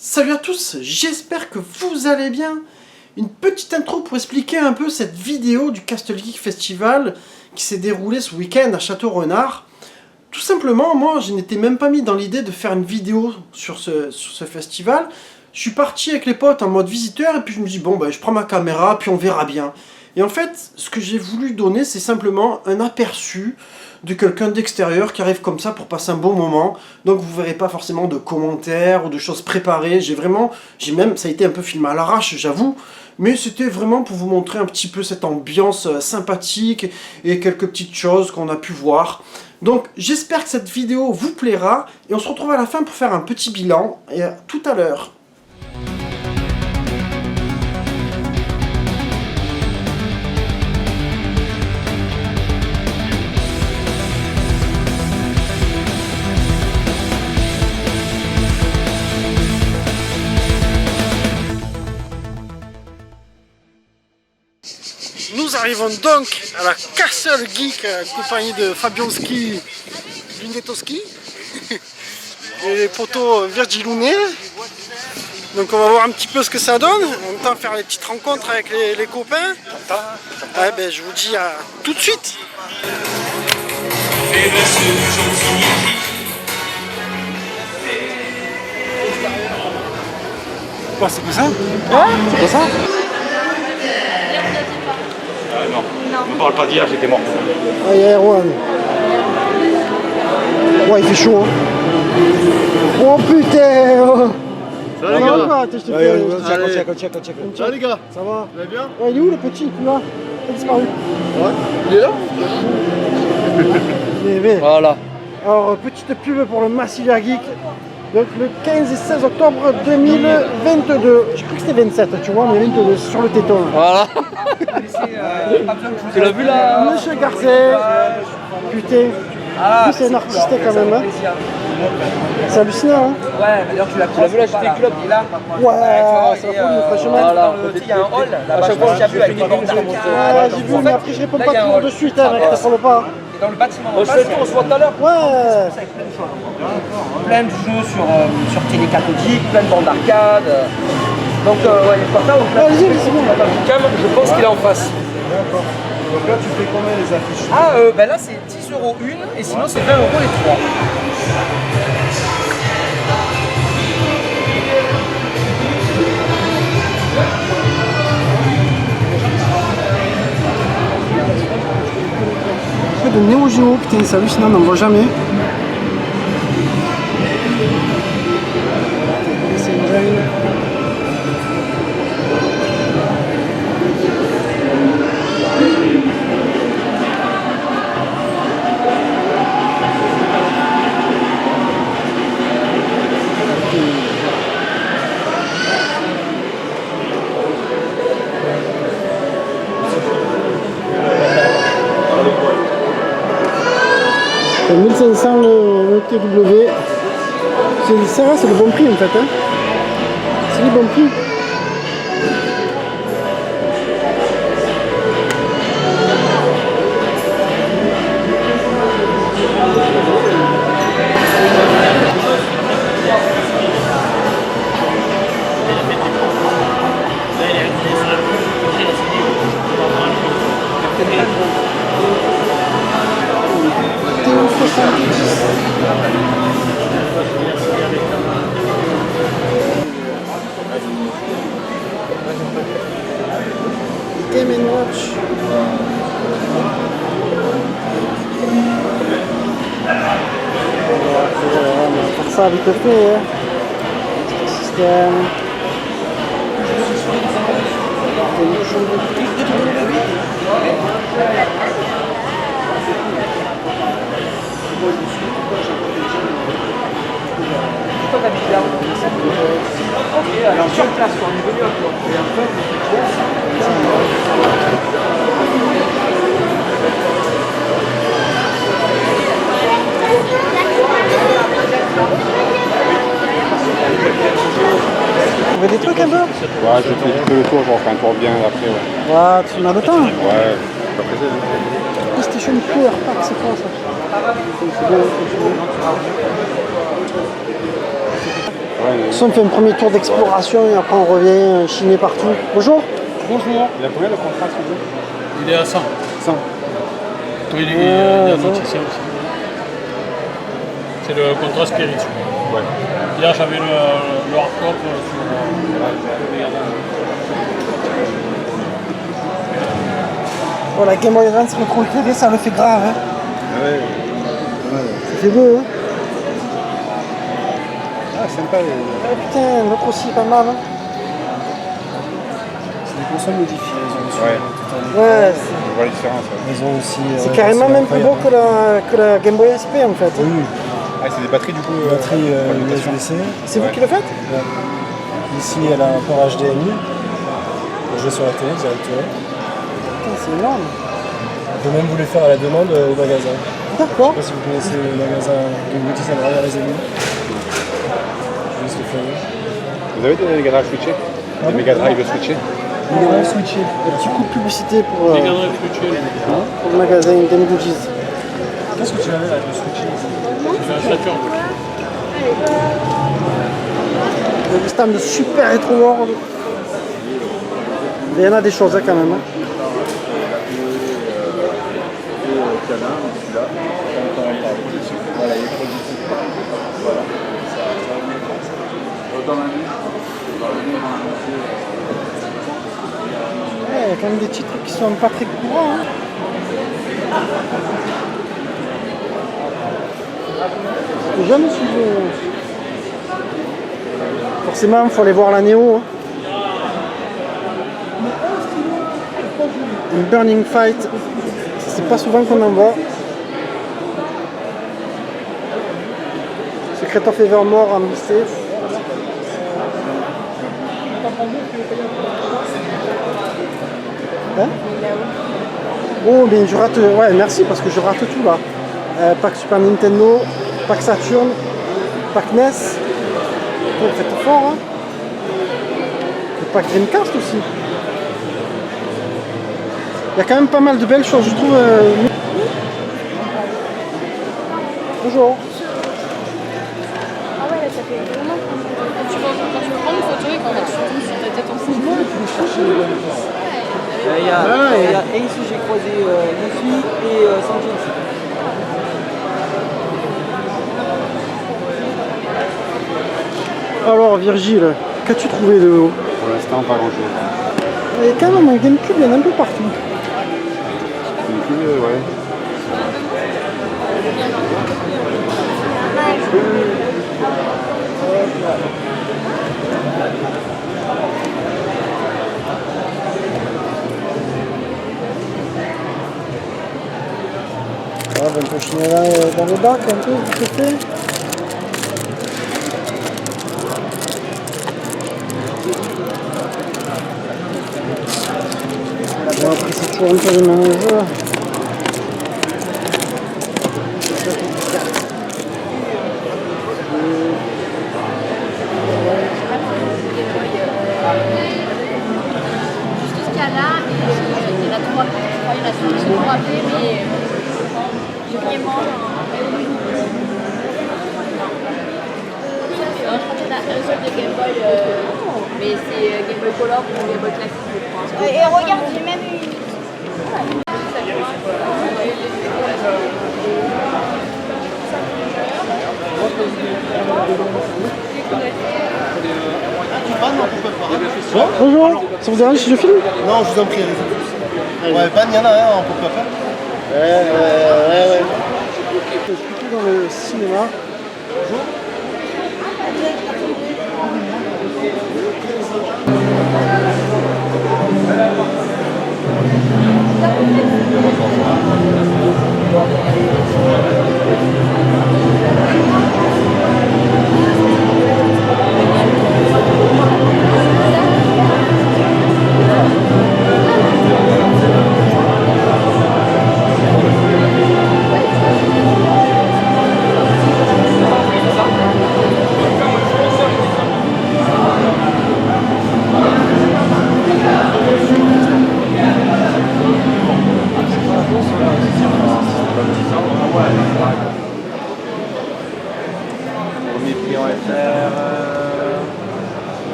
Salut à tous, j'espère que vous allez bien. Une petite intro pour expliquer un peu cette vidéo du Castle Geek Festival qui s'est déroulé ce week-end à Château-Renard. Tout simplement, moi je n'étais même pas mis dans l'idée de faire une vidéo sur ce festival. Je suis parti avec les potes en mode visiteur et puis je me dis bon ben je prends ma caméra puis on verra bien. Et en fait, ce que j'ai voulu donner, c'est simplement un aperçu de quelqu'un d'extérieur qui arrive comme ça pour passer un bon moment. Donc vous verrez pas forcément de commentaires ou de choses préparées. Ça a été un peu filmé à l'arrache, j'avoue. Mais c'était vraiment pour vous montrer un petit peu cette ambiance sympathique et quelques petites choses qu'on a pu voir. Donc j'espère que cette vidéo vous plaira et on se retrouve à la fin pour faire un petit bilan. Et à tout à l'heure. Nous arrivons donc à la Castle Geek compagnie de Fabianski, Lundetowski et les potos Virgilounet. Donc on va voir un petit peu ce que ça donne. On entend faire les petites rencontres avec les copains. Ouais, ben, je vous dis à tout de suite. Quoi, c'est quoi ça? C'est quoi ça? Non, ne parle pas d'hier, j'étais mort. Ah, il y a Erwan. Ouais, il fait chaud. Hein. Oh putain! Salut les gars! Salut les gars! Ça va? Vous allez bien? Ouais, il est où le petit? Là? Il a disparu. Ouais. Il est là? Voilà. Alors, petite pub pour le Massilia Geek. Donc le 15 et 16 octobre 2022. J'ai cru que c'était 27, tu vois, mais 22 sur le téton. Voilà. Tu l'as vu là? Monsieur Garcet. Putain. Lui, c'est un artiste quand même. Hein. C'est hallucinant. Hein. Ouais, d'ailleurs tu l'as vu là, j'étais club. Ouais, c'est la folie, franchement. Voilà. Il y a un hall, là-bas, je pense que j'ai vu avec des bornes d'arcade. Ouais, j'ai vu, mais après je réponds pas toujours de suite, hein, mec, ça parle pas. Et dans le bâtiment, on se fait le tour, on se voit tout à l'heure. Ouais. Plein de jeux sur télé cathodique, plein de bornes d'arcade. Donc, ouais, il faut faire. Donc là, Cam, je pense qu'il est en face. D'accord. Donc là, tu fais combien les affiches? Ah, ben là, c'est 10 € une, et sinon, c'est 20 € les 3. De Neo Geo, putain, c'est hallucinant, on n'en voit jamais. C'est une reine. C'est 1500 le TW. Ça va, c'est le bon prix en fait. Hein. C'est le bon prix. Game & Watch. On va faire ça vite fait. Hein. Système. Toi, t'habites là? Ok, alors sur place, on est venu à toi. Et en fait, Tu veux des trucs un peu? Ouais, je fais un peu le tour, je refais encore bien après. Ouais, Ouais, tu en as le temps. ouais, pas pressé. PlayStation Player Pack, c'est quoi ça? On fait un premier tour d'exploration et après on revient chiner partout. Bonjour. Bonjour. Il a combien le contrat s'il vous plaît? Il est à 100. 100. Oui, il est amortissé aussi. C'est le contrat spirituel. Ouais. Hier, j'avais le hardcore sur Oh, la Game Boy Advance rétro éclairée, ça le fait grave. Hein. Ouais. Ça fait beau. Hein. Ah, sympa. Ah, putain, l'autre aussi, pas mal. Hein. C'est des consoles modifiées, ils ont reçu Ouais. Ouais, On voit la différence. Ouais. Ils ont aussi. c'est carrément même plus beau que la Game Boy SP en fait. Oui, Ah, c'est des batteries du coup. batterie pour l'alimentation. USB-C. C'est vous qui le faites? Ici, elle a un port HDMI pour jouer sur la télé directement. Putain, c'est énorme. On peut même vous les faire à la demande au magasin. D'accord. Je sais pas si vous connaissez le magasin Game Beauty, ça derrière les amis. Je vous laisse le faire. Vous avez des Mega Drive switchés? Des Mega Drive switchés? Il est switché. Un petit coup de publicité pour les Mega Drive Future. le magasin Game Budgies. Qu'est-ce que tu avais là, le switché? C'est un Saturn. Le stand de Super Retro World. Il y en a des choses hein, quand même. Hein. Ouais, il y a quand même des titres qui sont pas très courants. Hein. J'ai jamais suivi. Forcément, il faut aller voir la Néo. Hein. Une Burning Fight, c'est pas souvent qu'on en voit. Secret of Evermore en lycée. Hein? Oh, mais je rate. Ouais, merci parce que je rate tout là. Pack Super Nintendo, pack Saturn, pack NES. Vous faites fort, hein? Le pack Dreamcast aussi. Il y a quand même pas mal de belles choses, je trouve. Bonjour. Ah ouais, là, ça fait vraiment. Quand tu veux prendre une photo et quand tu tombes sur ta tête en fond. Il y a Ace, j'ai croisé Luffy et Sanji aussi. Alors Virgile, qu'as-tu trouvé de haut? Pour l'instant, pas grand chose. Il y a quand même un GameCube, il y en a un peu partout. Ouais. On peut chiner là dans le bac un peu, vite fait. Bon, après c'est toujours un peu le même jeu. Juste ce qu'il y a là, et il y en a trois. Il y en a cinq qui sont pour appeler, mais j'ai vraiment. Je crois qu'il y en a un seul de Game Boy, mais c'est Game Boy Color ou Game Boy classique, je crois. Et regarde, j'ai même eu Bonjour, ça vous dérange si je filme? Non, je vous en prie, allez-y. Ouais, ban, il y en a un en pop-up. Ouais. Je suis plutôt dans le cinéma.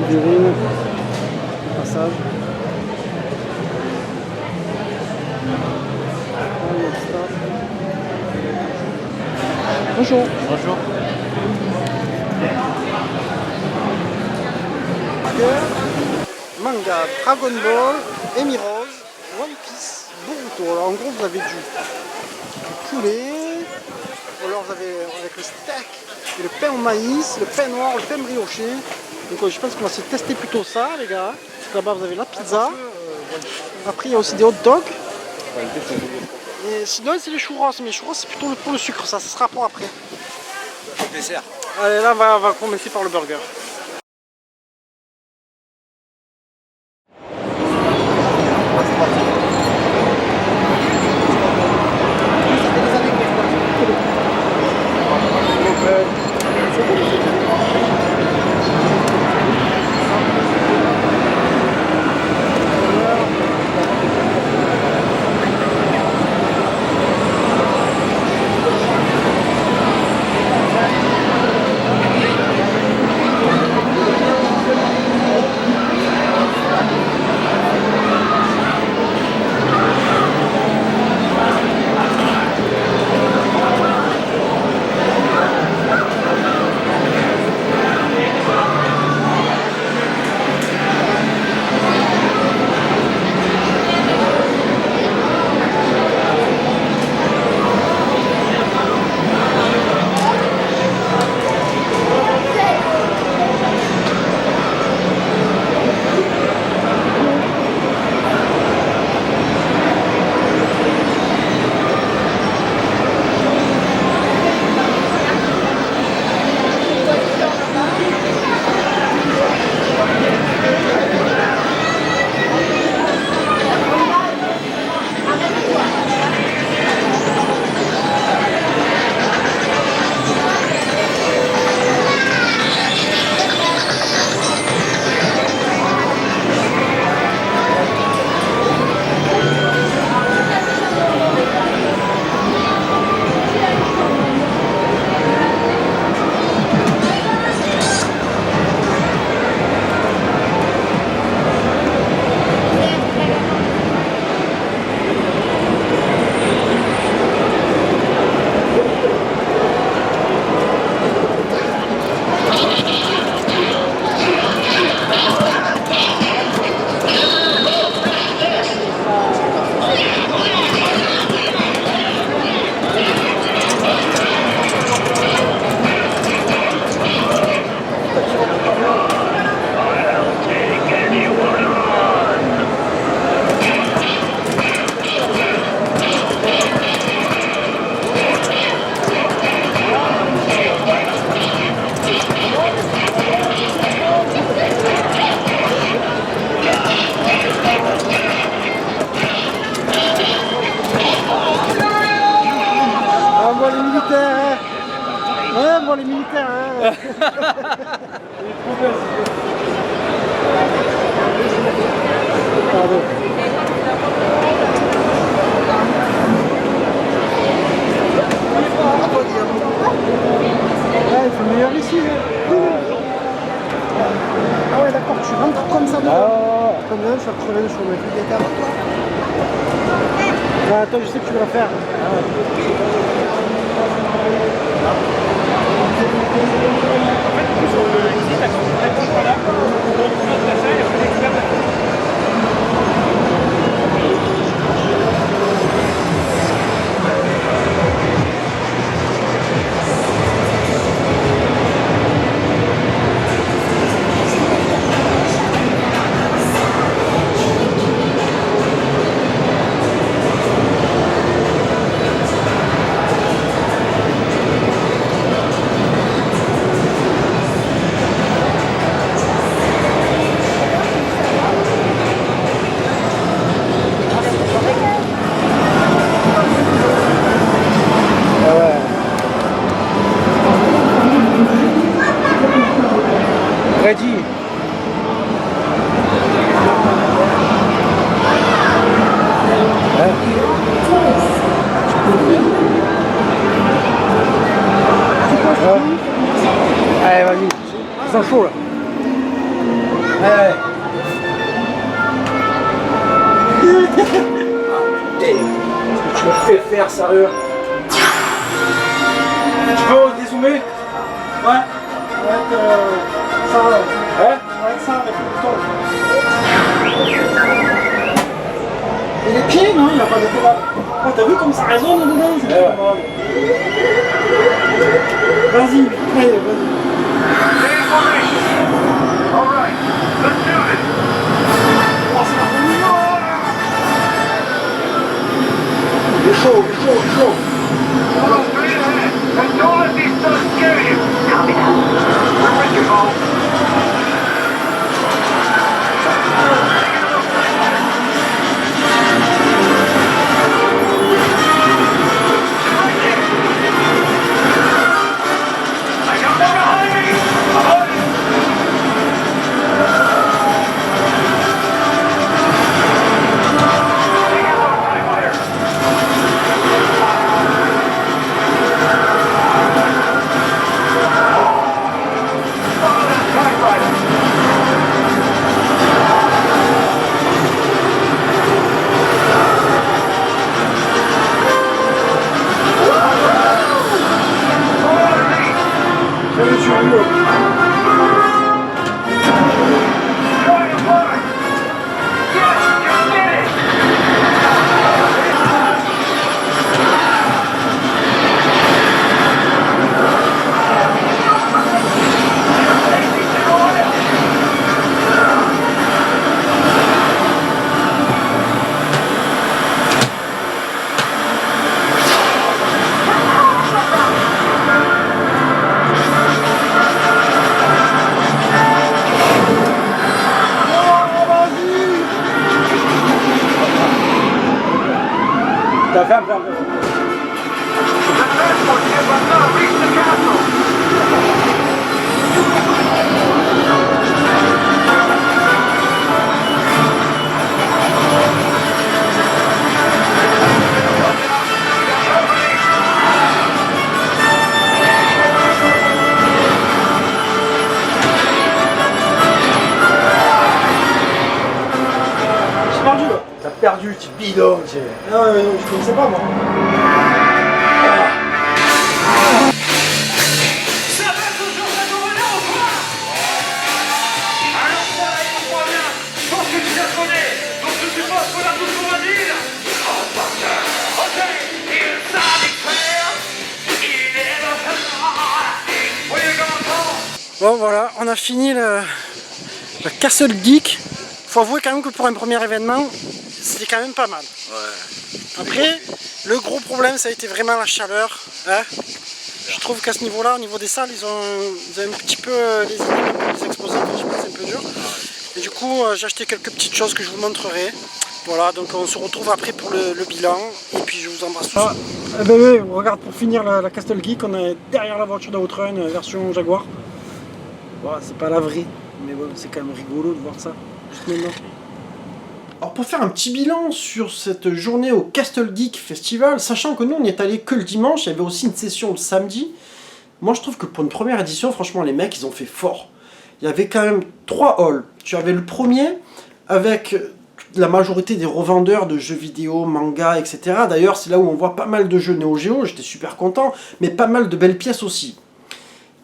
Séverine. Passage. Bonjour. Bonjour. Manga, Dragon Ball, Emi Rose, One Piece, Boruto. Alors en gros vous avez du poulet, ou alors vous avez avec le steak, et le pain au maïs, le pain noir, le pain brioché. Donc je pense qu'on va essayer de tester plutôt ça les gars. Là-bas vous avez la pizza. Après il y a aussi des hot dogs. Et sinon c'est les churros, mais les churros c'est plutôt pour le sucre, ça sera pour après. Dessert. Allez là on va commencer par le burger. les militaires. Hein. Pardon. Ouais, il fait meilleur ici. Hein. Ah ouais, d'accord, tu rentres comme ça. Comme là, je vais crever le chemin. Tu es avant toi. Ah, toi, je sais que tu vas faire. Ready. Allez, vas-y. Ils sont chauds là. Ouais. Hey, ce que tu me fais faire, sérieux. Tu peux dézoomer? Ouais. Ça, Ouais. avec ça, avec le bouton. Et les pieds, non, il n'y a pas de pédale. Oh, t'as vu comme ça résonne dedans? C'est Ouais. pas mal. Vas-y, vas-y. Il est chaud, il est chaud, il est chaud. Ferme. T'as perdu, tu bidon, tu sais. Non, je connaissais pas, moi. Ça va toujours s'adourer ou quoi? Alors ça, il me bien. Je pense que tu la connais. Donc je suppose qu'on a toujours à dire. Ok, il savait faire. Il est dans sa oui, comment? Bon, voilà, on a fini le Castle Geek. Faut avouer quand même que pour un premier événement, c'était quand même pas mal. Ouais. Après, le gros problème, ça a été vraiment la chaleur. Hein. Je trouve qu'à ce niveau-là, au niveau des salles, ils ont un petit peu les exposants, je sais pas, c'est un peu dur. Et du coup, j'ai acheté quelques petites choses que je vous montrerai. Voilà, donc on se retrouve après pour le bilan. Et puis je vous embrasse tous. Oui, regarde, pour finir la Castle Geek, on est derrière la voiture de Outrun, version Jaguar. Voilà, c'est pas la vraie, mais bon, c'est quand même rigolo de voir ça. Juste maintenant. Alors pour faire un petit bilan sur cette journée au Castle Geek Festival, sachant que nous on n'y est allé que le dimanche, il y avait aussi une session le samedi. Moi je trouve que pour une première édition, franchement les mecs ils ont fait fort. Il y avait quand même 3 halls. Tu avais le premier avec la majorité des revendeurs de jeux vidéo, manga, etc. D'ailleurs c'est là où on voit pas mal de jeux Neo Geo, j'étais super content, mais pas mal de belles pièces aussi.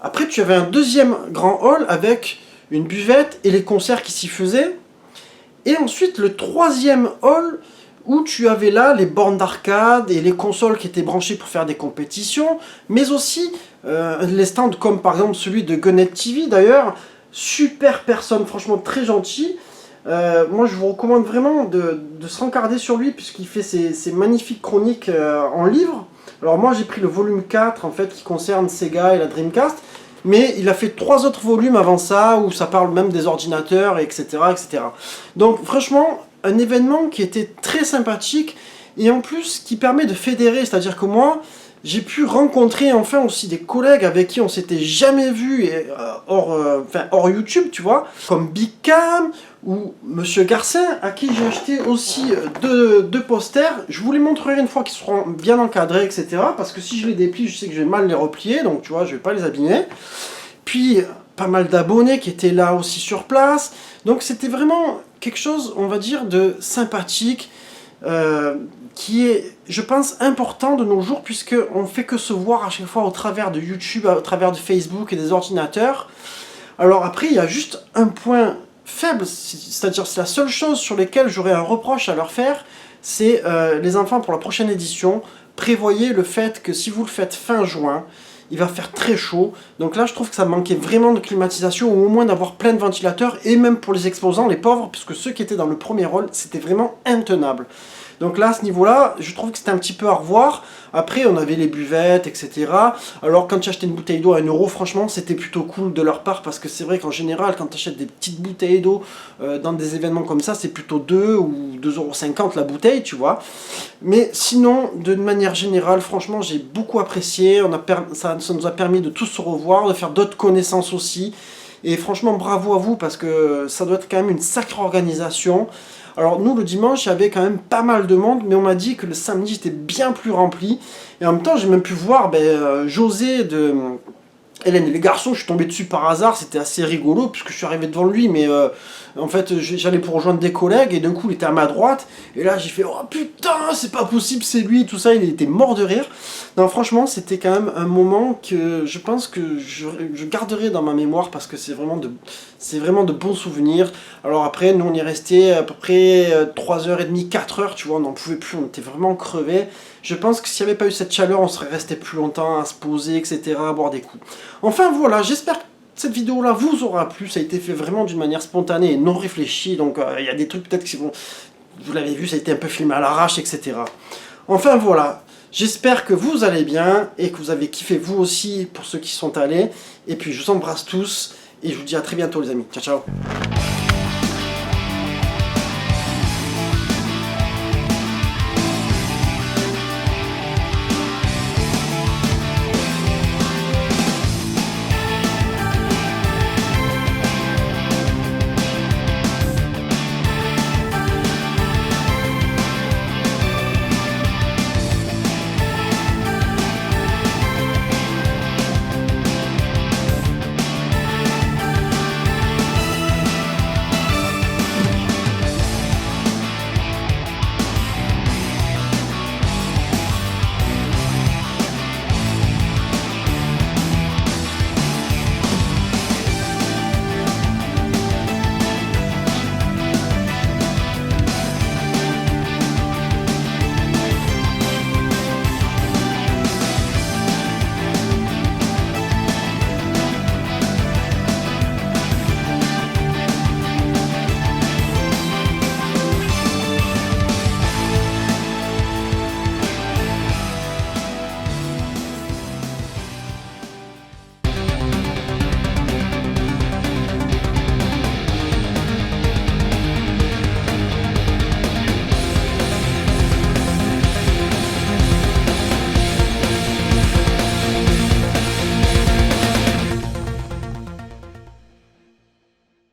Après tu avais un deuxième grand hall avec une buvette et les concerts qui s'y faisaient. Et ensuite le troisième hall où tu avais là les bornes d'arcade et les consoles qui étaient branchées pour faire des compétitions, mais aussi les stands comme par exemple celui de Gunnet TV d'ailleurs, super personne, franchement très gentil. Moi je vous recommande vraiment de se rencarder sur lui puisqu'il fait ces magnifiques chroniques en livre. Alors moi j'ai pris le volume 4 en fait qui concerne Sega et la Dreamcast. Mais il a fait 3 autres volumes avant ça, où ça parle même des ordinateurs, etc., etc. Donc franchement, un événement qui était très sympathique, et en plus qui permet de fédérer, c'est-à-dire que moi, j'ai pu rencontrer enfin aussi des collègues avec qui on s'était jamais vu hors YouTube, tu vois, comme Big Cam ou Monsieur Garcin, à qui j'ai acheté aussi deux posters. Je vous les montrerai une fois qu'ils seront bien encadrés, etc. Parce que si je les déplie, je sais que je vais mal les replier, donc tu vois, je vais pas les abîmer. Puis, pas mal d'abonnés qui étaient là aussi sur place. Donc c'était vraiment quelque chose, on va dire, de sympathique, qui est, je pense, important de nos jours, puisqu'on ne fait que se voir à chaque fois au travers de YouTube, au travers de Facebook et des ordinateurs. Alors après, il y a juste un point faible, c'est-à-dire c'est la seule chose sur laquelle j'aurais un reproche à leur faire, c'est les enfants pour la prochaine édition, prévoyez le fait que si vous le faites fin juin, il va faire très chaud, donc là je trouve que ça manquait vraiment de climatisation, ou au moins d'avoir plein de ventilateurs, et même pour les exposants, les pauvres, puisque ceux qui étaient dans le premier rôle, c'était vraiment intenable. Donc là, à ce niveau-là, je trouve que c'était un petit peu à revoir. Après, on avait les buvettes, etc. Alors, quand tu achetais une bouteille d'eau à 1 €, franchement, c'était plutôt cool de leur part, parce que c'est vrai qu'en général, quand tu achètes des petites bouteilles d'eau dans des événements comme ça, c'est plutôt 2 ou 2,50 € la bouteille, tu vois. Mais sinon, de manière générale, franchement, j'ai beaucoup apprécié. Ça nous a permis de tous se revoir, de faire d'autres connaissances aussi. Et franchement, bravo à vous, parce que ça doit être quand même une sacrée organisation. Alors nous, le dimanche, il y avait quand même pas mal de monde, mais on m'a dit que le samedi était bien plus rempli. Et en même temps, j'ai même pu voir José de Hélène et les garçons, je suis tombé dessus par hasard, c'était assez rigolo, puisque je suis arrivé devant lui, mais en fait, j'allais pour rejoindre des collègues, et d'un coup, il était à ma droite, et là, j'ai fait « Oh putain, c'est pas possible, c'est lui !» tout ça, il était mort de rire. Non, franchement, c'était quand même un moment que je pense que je garderai dans ma mémoire, parce que c'est vraiment de bons souvenirs. Alors après, nous, on est resté à peu près 3h30, 4h, tu vois, on n'en pouvait plus, on était vraiment crevés. Je pense que s'il n'y avait pas eu cette chaleur, on serait resté plus longtemps à se poser, etc., à boire des coups. Enfin voilà, j'espère que cette vidéo-là vous aura plu. Ça a été fait vraiment d'une manière spontanée et non réfléchie. Donc il y a des trucs peut-être qui vont... Vous l'avez vu, ça a été un peu filmé à l'arrache, etc. Enfin voilà, j'espère que vous allez bien et que vous avez kiffé vous aussi pour ceux qui sont allés. Et puis je vous embrasse tous et je vous dis à très bientôt les amis. Ciao, ciao.